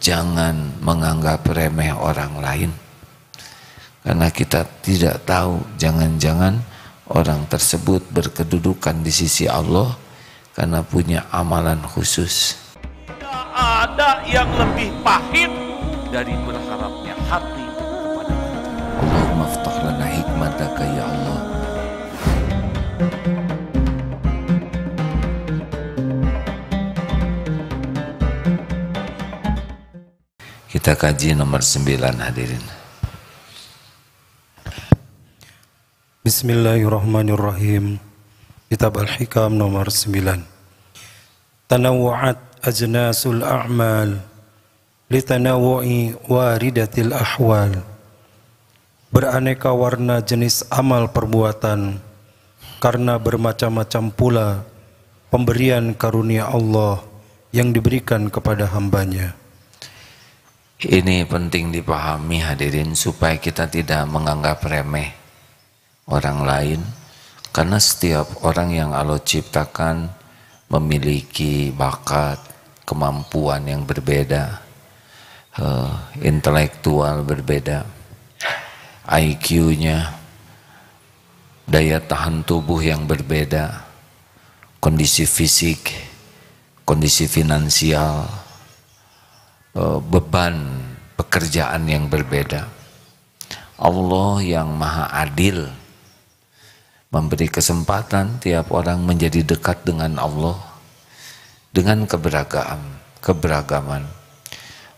jangan menganggap remeh orang lain. Karena kita tidak tahu, jangan-jangan orang tersebut berkedudukan di sisi Allah karena punya amalan khusus. Tidak ada yang lebih pahit dari berharapnya hati kepada Allah. Allahumma ftah lana hikmataka ya Allah. Kita kaji nomor 9 hadirin. Bismillahirrahmanirrahim. Kitab Al-Hikam nomor 9. Tanawwa'at ajnasul a'mal litanawwu'i waridatil ahwal. Beraneka warna jenis amal perbuatan karena bermacam-macam pula pemberian karunia Allah yang diberikan kepada hambanya. Ini penting dipahami hadirin supaya kita tidak menganggap remeh orang lain, karena setiap orang yang Allah ciptakan memiliki bakat, kemampuan yang berbeda, intelektual berbeda, IQ-nya, daya tahan tubuh yang berbeda, kondisi fisik, kondisi finansial, beban pekerjaan yang berbeda. Allah yang maha adil memberi kesempatan tiap orang menjadi dekat dengan Allah dengan keberagaman.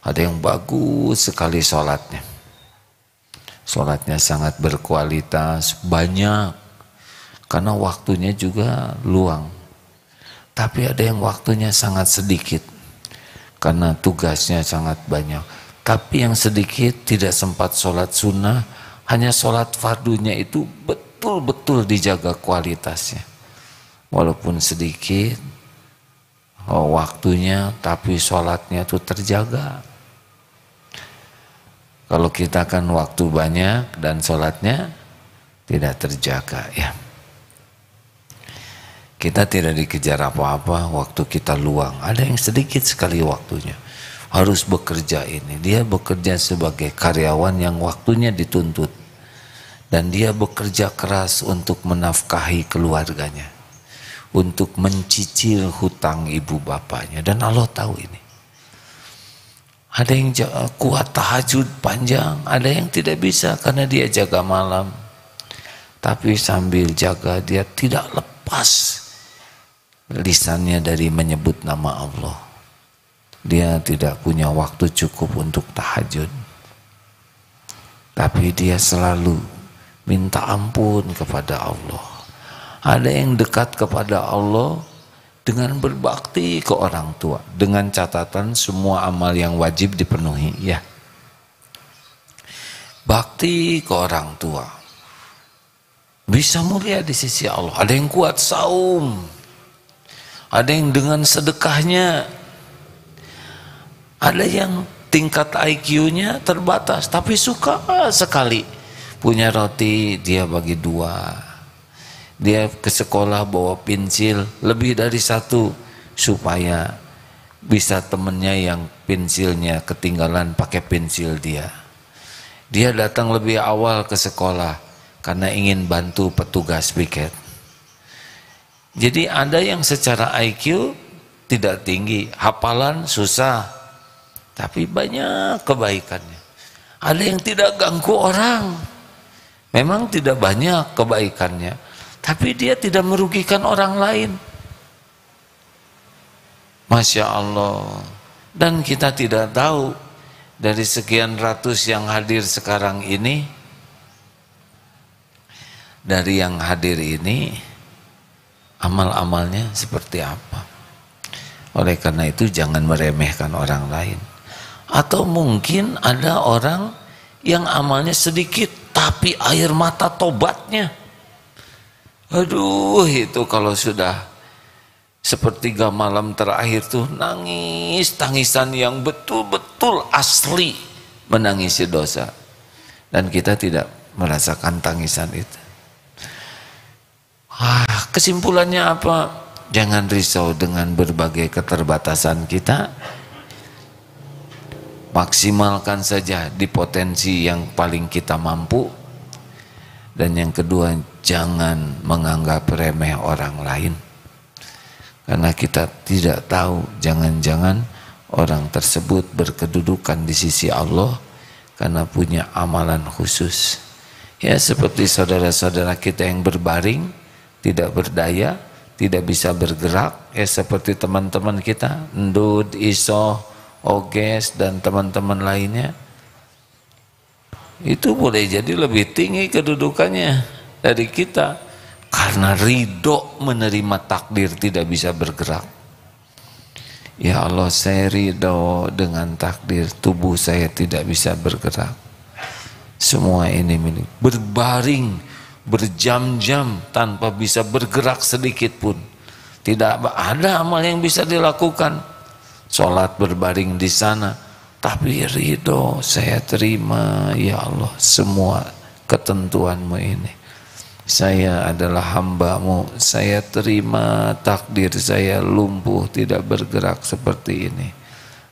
Ada yang bagus sekali sholatnya, sholatnya sangat berkualitas, banyak karena waktunya juga luang. Tapi ada yang waktunya sangat sedikit karena tugasnya sangat banyak. Tapi yang sedikit tidak sempat sholat sunnah, hanya sholat fardunya itu betul-betul dijaga kualitasnya. Walaupun sedikit waktunya, tapi sholatnya itu terjaga. Kalau kita kan waktu banyak dan sholatnya tidak terjaga ya. Kita tidak dikejar apa-apa, waktu kita luang. Ada yang sedikit sekali waktunya, harus bekerja ini. Dia bekerja sebagai karyawan yang waktunya dituntut. Dan dia bekerja keras untuk menafkahi keluarganya, untuk mencicil hutang ibu bapaknya. Dan Allah tahu ini. Ada yang kuat tahajud panjang, ada yang tidak bisa karena dia jaga malam. Tapi sambil jaga dia tidak lepas lisannya dari menyebut nama Allah. Dia tidak punya waktu cukup untuk tahajud, tapi dia selalu minta ampun kepada Allah. Ada yang dekat kepada Allah dengan berbakti ke orang tua, dengan catatan semua amal yang wajib dipenuhi ya. Bakti ke orang tua bisa mulia di sisi Allah. Ada yang kuat saum, ada yang dengan sedekahnya, ada yang tingkat IQ-nya terbatas tapi suka sekali punya roti dia bagi 2. Dia ke sekolah bawa pensil lebih dari 1 supaya bisa temennya yang pensilnya ketinggalan pakai pensil dia. Dia datang lebih awal ke sekolah karena ingin bantu petugas piket. Jadi ada yang secara IQ tidak tinggi, hafalan susah, tapi banyak kebaikannya. Ada yang tidak ganggu orang, memang tidak banyak kebaikannya, tapi dia tidak merugikan orang lain. Masya Allah. Dan kita tidak tahu dari sekian ratus yang hadir sekarang ini, dari yang hadir ini amal-amalnya seperti apa. Oleh karena itu jangan meremehkan orang lain. Atau mungkin ada orang yang amalnya sedikit tapi air mata tobatnya, aduh, itu kalau sudah sepertiga malam terakhir tuh nangis tangisan yang betul-betul asli menangisi dosa. Dan kita tidak merasakan tangisan itu. Kesimpulannya apa? Jangan risau dengan berbagai keterbatasan kita. maksimalkan saja di potensi yang paling kita mampu. Dan yang kedua, jangan menganggap remeh orang lain, karena kita tidak tahu, jangan-jangan orang tersebut berkedudukan di sisi Allah karena punya amalan khusus. Ya, seperti saudara-saudara kita yang berbaring, tidak berdaya, tidak bisa bergerak, ya seperti teman-teman kita, Ndud, Iso, Oges, dan teman-teman lainnya. Itu boleh jadi lebih tinggi kedudukannya dari kita, karena ridho menerima takdir tidak bisa bergerak. Ya Allah, saya ridho dengan takdir, tubuh saya tidak bisa bergerak. Semua ini milik. Berbaring berjam-jam tanpa bisa bergerak sedikit pun. Tidak ada amal yang bisa dilakukan. Sholat berbaring di sana, tapi ridho, saya terima ya Allah semua ketentuan-Mu ini. Saya adalah hamba-Mu, saya terima takdir saya lumpuh tidak bergerak seperti ini.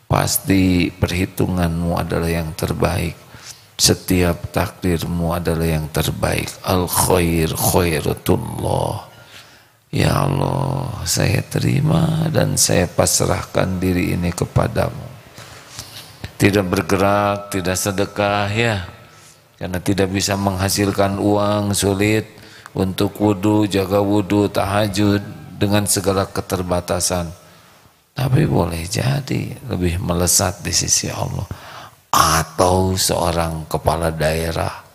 Pasti perhitungan-Mu adalah yang terbaik. Setiap takdir-Mu adalah yang terbaik. Al-khair khairatullah. Ya Allah, saya terima dan saya pasrahkan diri ini kepadamu. Tidak bergerak, tidak sedekah ya, karena tidak bisa menghasilkan uang, sulit untuk wudu, jaga wudu, tahajud dengan segala keterbatasan. Tapi boleh jadi lebih melesat di sisi Allah. Atau seorang kepala daerah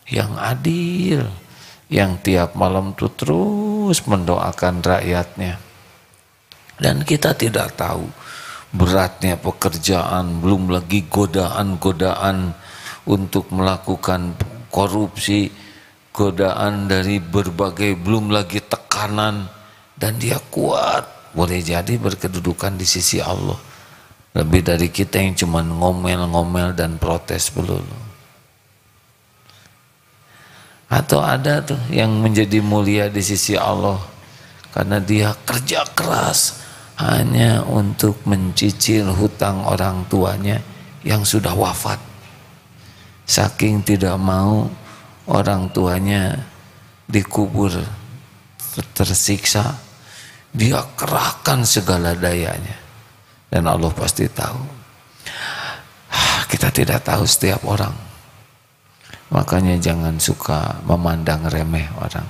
yang adil, yang tiap malam tuh terus mendoakan rakyatnya. Dan kita tidak tahu beratnya pekerjaan, belum lagi godaan-godaan untuk melakukan korupsi, godaan dari berbagai, belum lagi tekanan, dan dia kuat, boleh jadi berkedudukan di sisi Allah lebih dari kita yang cuma ngomel-ngomel dan protes melulu. Atau ada tuh yang menjadi mulia di sisi Allah karena dia kerja keras hanya untuk mencicil hutang orang tuanya yang sudah wafat. Saking tidak mau orang tuanya dikubur tersiksa, dia kerahkan segala dayanya. Dan Allah pasti tahu. Kita tidak tahu setiap orang. Makanya jangan suka memandang remeh orang.